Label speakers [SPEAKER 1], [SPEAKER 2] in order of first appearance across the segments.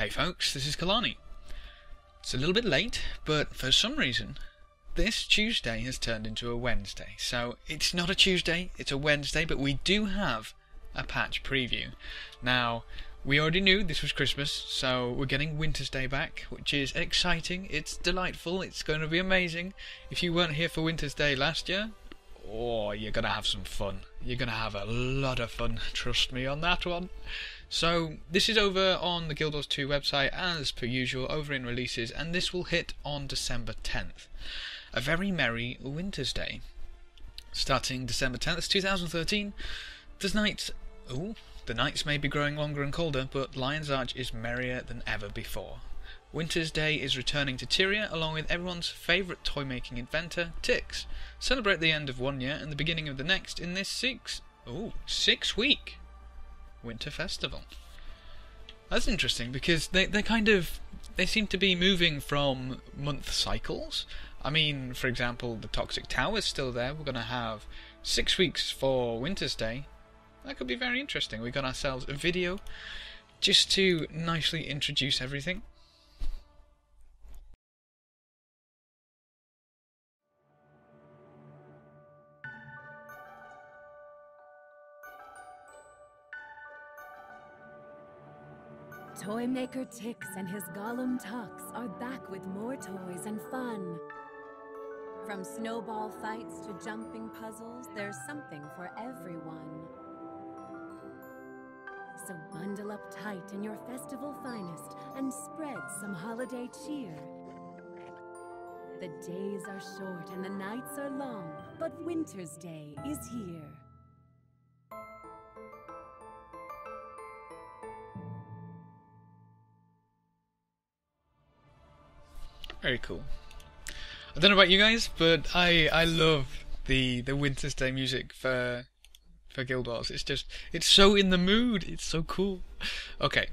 [SPEAKER 1] Hey folks, this is Kalani. It's a little bit late, but for some reason, this Tuesday has turned into a Wednesday. So it's not a Tuesday, it's a Wednesday, but we do have a patch preview. Now, we already knew this was Christmas, so we're getting Wintersday back, which is exciting, it's delightful, it's going to be amazing. If you weren't here for Wintersday last year, oh, you're going to have some fun. You're going to have a lot of fun, trust me on that one. So, this is over on the Guild Wars 2 website, as per usual, over in releases, and this will hit on December 10th. A very merry Wintersday. Starting December 10th, 2013, the nights may be growing longer and colder, but Lion's Arch is merrier than ever before. Wintersday is returning to Tyria, along with everyone's favourite toy-making inventor, Tix. Celebrate the end of one year and the beginning of the next in this six-week Winter Festival. That's interesting, because they seem to be moving from month cycles. I mean, for example, the Toxic Tower's still there. We're going to have 6 weeks for Wintersday. That could be very interesting. We got ourselves a video just to nicely introduce everything.
[SPEAKER 2] Toymaker Tix and his Gollum Tux are back with more toys and fun. From snowball fights to jumping puzzles, there's something for everyone. So bundle up tight in your festival finest and spread some holiday cheer. The days are short and the nights are long, but Wintersday is here.
[SPEAKER 1] Very cool. I don't know about you guys, but I love the Wintersday music for Guild Wars. It's so in the mood. It's so cool. Okay,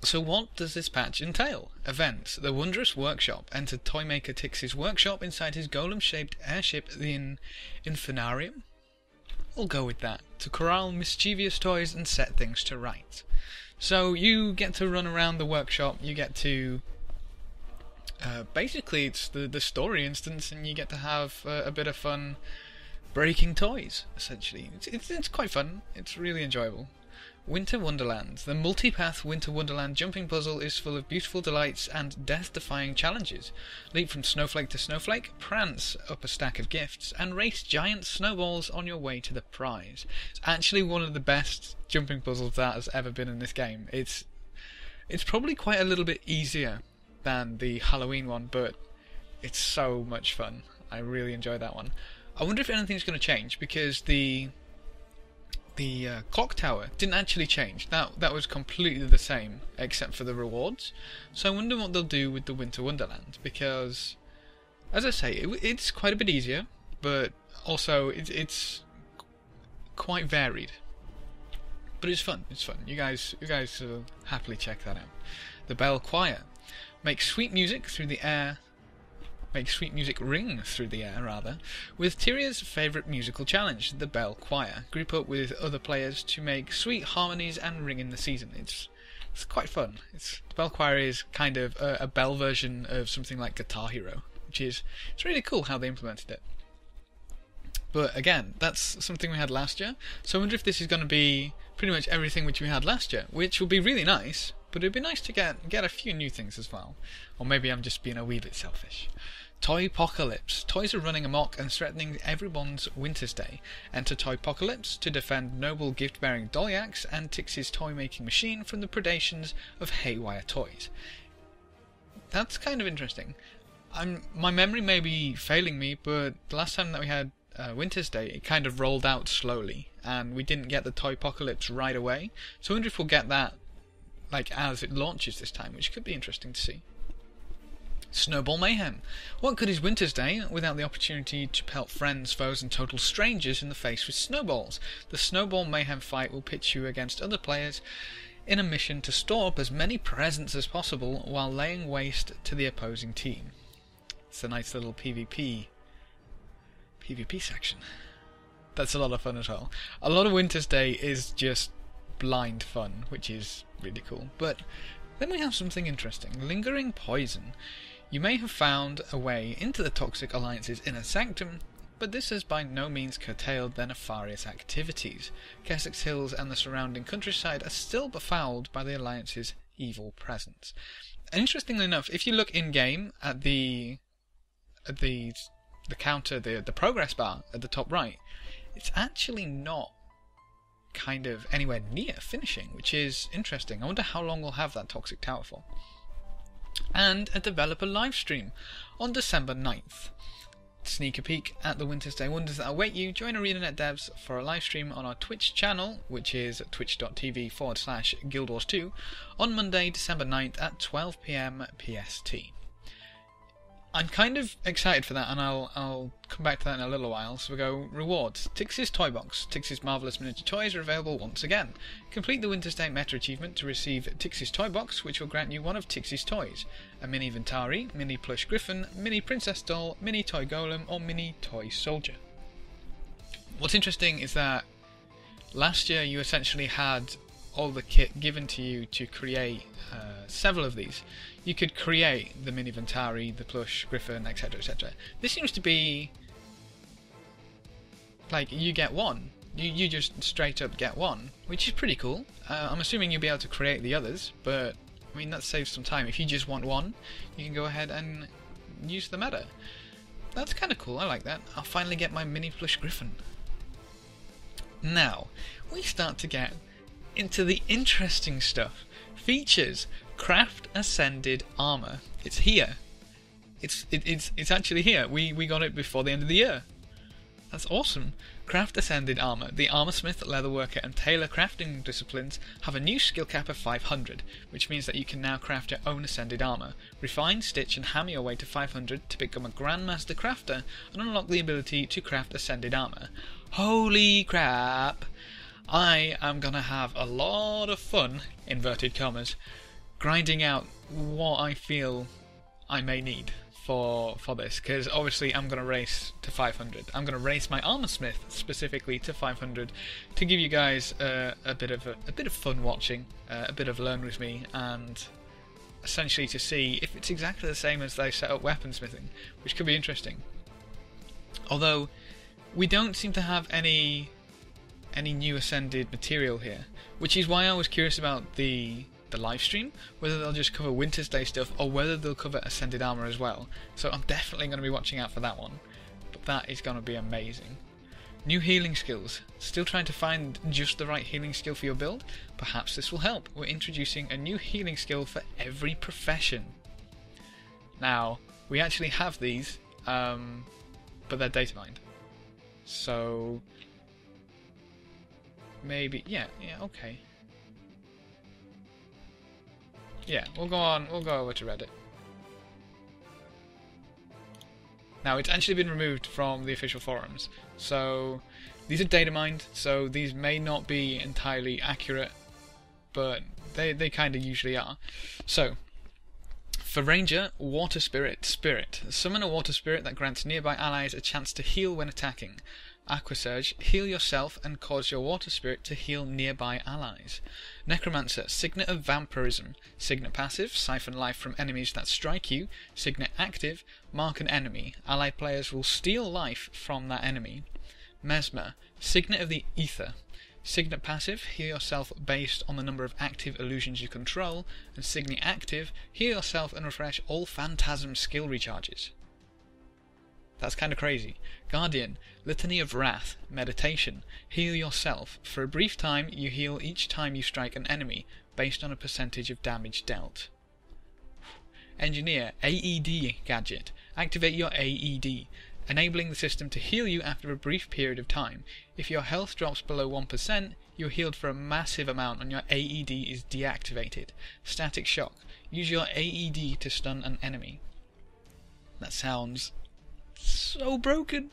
[SPEAKER 1] so what does this patch entail? Events. The Wondrous Workshop. Enter Toymaker Tix's workshop inside his golem-shaped airship, the Infernarium. We'll go with that. To corral mischievous toys and set things to rights. So you get to run around the workshop. You get to basically, it's the story instance, and you get to have a bit of fun breaking toys, essentially. It's quite fun. It's really enjoyable. Winter Wonderland. The multipath Winter Wonderland jumping puzzle is full of beautiful delights and death-defying challenges. Leap from snowflake to snowflake, prance up a stack of gifts, and race giant snowballs on your way to the prize. It's actually one of the best jumping puzzles that has ever been in this game. It's probably quite a little bit easier than the Halloween one, but it's so much fun. I really enjoy that one. I wonder if anything's going to change, because the clock tower didn't actually change. That was completely the same, except for the rewards. So I wonder what they'll do with the Winter Wonderland, because, as I say, it's quite a bit easier, but also it's quite varied. But it's fun. It's fun. You guys will happily check that out. The Bell Choir. Make sweet music ring through the air, rather, with Tyria's favourite musical challenge, the Bell Choir. Group up with other players to make sweet harmonies and ring in the season. It's quite fun. The Bell Choir is kind of a bell version of something like Guitar Hero, it's really cool how they implemented it. But again, that's something we had last year, so I wonder if this is going to be pretty much everything which we had last year, which will be really nice. But it'd be nice to get a few new things as well. Or maybe I'm just being a wee bit selfish. Toypocalypse. Toys are running amok and threatening everyone's Wintersday. Enter Toypocalypse to defend noble gift-bearing Dolyax and Tix's toy-making machine from the predations of haywire toys. That's kind of interesting. My memory may be failing me, but the last time that we had Wintersday, it kind of rolled out slowly, and we didn't get the Toypocalypse right away. So I wonder if we'll get that as it launches this time, which could be interesting to see. Snowball Mayhem. What good is Wintersday without the opportunity to pelt friends, foes and total strangers in the face with snowballs? The Snowball Mayhem fight will pit you against other players in a mission to store up as many presents as possible while laying waste to the opposing team. It's a nice little PvP section. That's a lot of fun as well. A lot of Wintersday is just blind fun, which is really cool. But Then we have something interesting. Lingering Poison. You may have found a way into the Toxic Alliance's inner sanctum, but this has by no means curtailed their nefarious activities. Kessex Hills and the surrounding countryside are still befouled by the Alliance's evil presence. And interestingly enough, if you look in-game at the counter, the progress bar at the top right, it's actually not kind of anywhere near finishing, which is interesting. I wonder how long we'll have that Toxic Tower for. And a developer livestream on December 9th. Sneak a peek at the Wintersday wonders that await you. Join ArenaNet devs for a live stream on our Twitch channel, which is twitch.tv/Guild Wars 2, on Monday, December 9th at 12 PM PST. I'm kind of excited for that, and I'll come back to that in a little while. So we go, rewards. Tix's Toy Box. Tix's Marvellous Miniature Toys are available once again. Complete the Wintersday Meta Achievement to receive Tix's Toy Box, which will grant you one of Tix's toys. A Mini Ventari, Mini Plush Griffin, Mini Princess Doll, Mini Toy Golem, or Mini Toy Soldier. What's interesting is that last year you essentially had all the kit given to you to create several of these. You could create the Mini Ventari, the Plush Griffin, etc, etc. This seems to be like you get one. You just straight up get one, which is pretty cool. I'm assuming you'll be able to create the others, but I mean that saves some time. If you just want one, you can go ahead and use the meta. That's kind of cool, I like that. I'll finally get my Mini Plush Griffin. Now, we start to get into the interesting stuff. Features. Craft Ascended Armor. It's here. It's actually here. We got it before the end of the year. That's awesome. Craft Ascended Armor. The Armorsmith, Leatherworker and Tailor crafting disciplines have a new skill cap of 500, which means that you can now craft your own Ascended Armor. Refine, stitch and hammer your way to 500 to become a Grandmaster Crafter and unlock the ability to craft Ascended Armor. Holy crap! I am gonna have a lot of fun, inverted commas, grinding out what I feel I may need for this, because obviously I'm gonna race to 500. I'm gonna race my Armorsmith specifically to 500 to give you guys a bit of fun watching, a bit of learn with me, and essentially to see if it's exactly the same as they set up weaponsmithing, which could be interesting. Although we don't seem to have any new ascended material here, which is why I was curious about the live stream, whether they'll just cover Wintersday stuff or whether they'll cover Ascended Armor as well. So I'm definitely going to be watching out for that one, but that is going to be amazing. New healing skills. Still trying to find just the right healing skill for your build? Perhaps this will help. We're introducing a new healing skill for every profession. Now, we actually have these, but they're data mined. So maybe, yeah, okay. Yeah, we'll go over to Reddit. Now, it's actually been removed from the official forums, so these are data mined, so these may not be entirely accurate, but they kind of usually are. So, for Ranger, Water Spirit. Summon a Water Spirit that grants nearby allies a chance to heal when attacking. Aqua Surge, heal yourself and cause your Water Spirit to heal nearby allies. Necromancer, Signet of Vampirism. Signet passive, siphon life from enemies that strike you. Signet active, mark an enemy. Allied players will steal life from that enemy. Mesmer, Signet of the Ether. Signet passive, heal yourself based on the number of active illusions you control. And Signet active, heal yourself and refresh all Phantasm skill recharges. That's kind of crazy. Guardian, Litany of Wrath, Meditation, heal yourself. For a brief time, you heal each time you strike an enemy, based on a percentage of damage dealt. Engineer, AED Gadget, activate your AED, enabling the system to heal you after a brief period of time. If your health drops below 1%, you're healed for a massive amount and your AED is deactivated. Static Shock, use your AED to stun an enemy. That sounds so broken.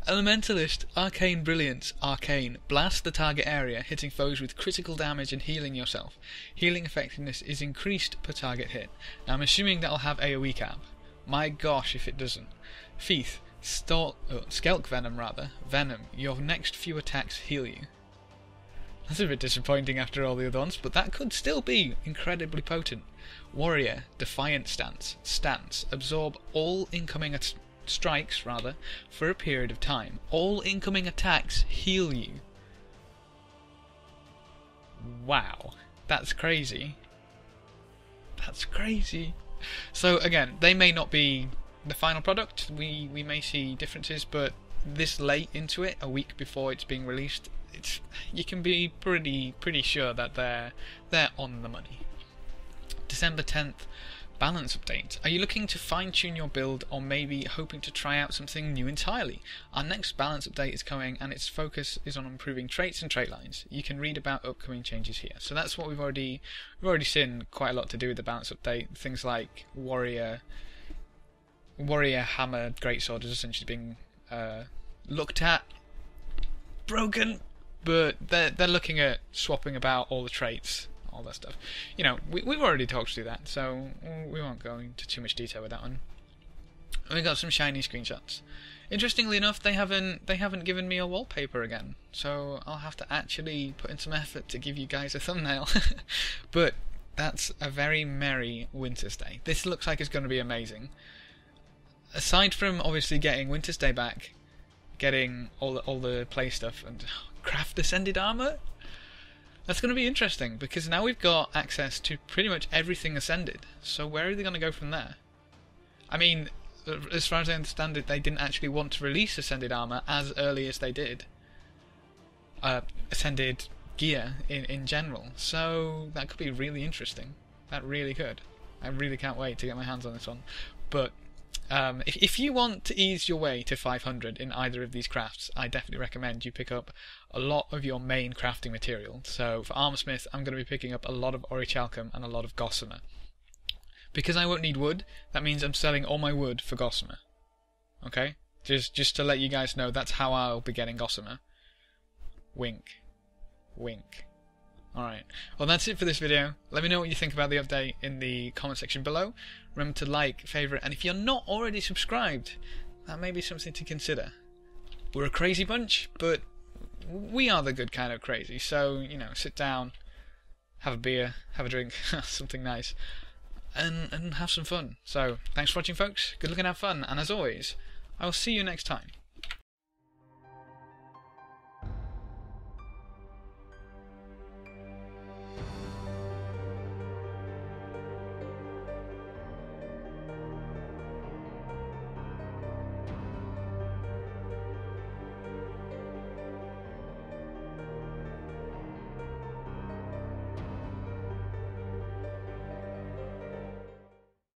[SPEAKER 1] Elementalist, Arcane Brilliance, Arcane. Blast the target area, hitting foes with critical damage and healing yourself. Healing effectiveness is increased per target hit. Now I'm assuming that'll have AoE cap. My gosh if it doesn't. Feath, Skelk Venom rather. Venom, your next few attacks heal you. That's a bit disappointing after all the other ones, but that could still be incredibly potent. Warrior, Defiant Stance. Absorb all incoming strikes, rather, for a period of time. All incoming attacks heal you. Wow. That's crazy. That's crazy. So again, they may not be the final product. We may see differences, but this late into it, a week before it's being released, you can be pretty sure that they're on the money. December 10th, balance update. Are you looking to fine-tune your build, or maybe hoping to try out something new entirely? Our next balance update is coming, and its focus is on improving traits and trait lines. You can read about upcoming changes here. So that's what we've already seen quite a lot to do with the balance update. Things like warrior hammer greatsword is essentially being looked at, broken, but they're looking at swapping about all the traits, all that stuff. You know, we've already talked through that, so we won't go into too much detail with that one. And we got some shiny screenshots. Interestingly enough, they haven't given me a wallpaper again, so I'll have to actually put in some effort to give you guys a thumbnail. But that's a very merry Wintersday. This looks like it's going to be amazing. Aside from obviously getting Wintersday back, getting all the play stuff and craft ascended armor, that's going to be interesting, because now we've got access to pretty much everything ascended. So where are they going to go from there? I mean, as far as I understand it, they didn't actually want to release ascended armor as early as they did ascended gear in general. So that could be really interesting. That really could. I really can't wait to get my hands on this one. But if you want to ease your way to 500 in either of these crafts, I definitely recommend you pick up a lot of your main crafting material. So for Armorsmith, I'm going to be picking up a lot of Orichalcum and a lot of Gossamer. Because I won't need wood, that means I'm selling all my wood for Gossamer. Okay? Just to let you guys know, that's how I'll be getting Gossamer. Wink. Wink. Alright, well that's it for this video. Let me know what you think about the update in the comment section below. Remember to like, favourite, and if you're not already subscribed, that may be something to consider. We're a crazy bunch, but we are the good kind of crazy, so, you know, sit down, have a beer, have a drink, something nice, and have some fun. So, thanks for watching folks, good luck and have fun, and as always, I will see you next time.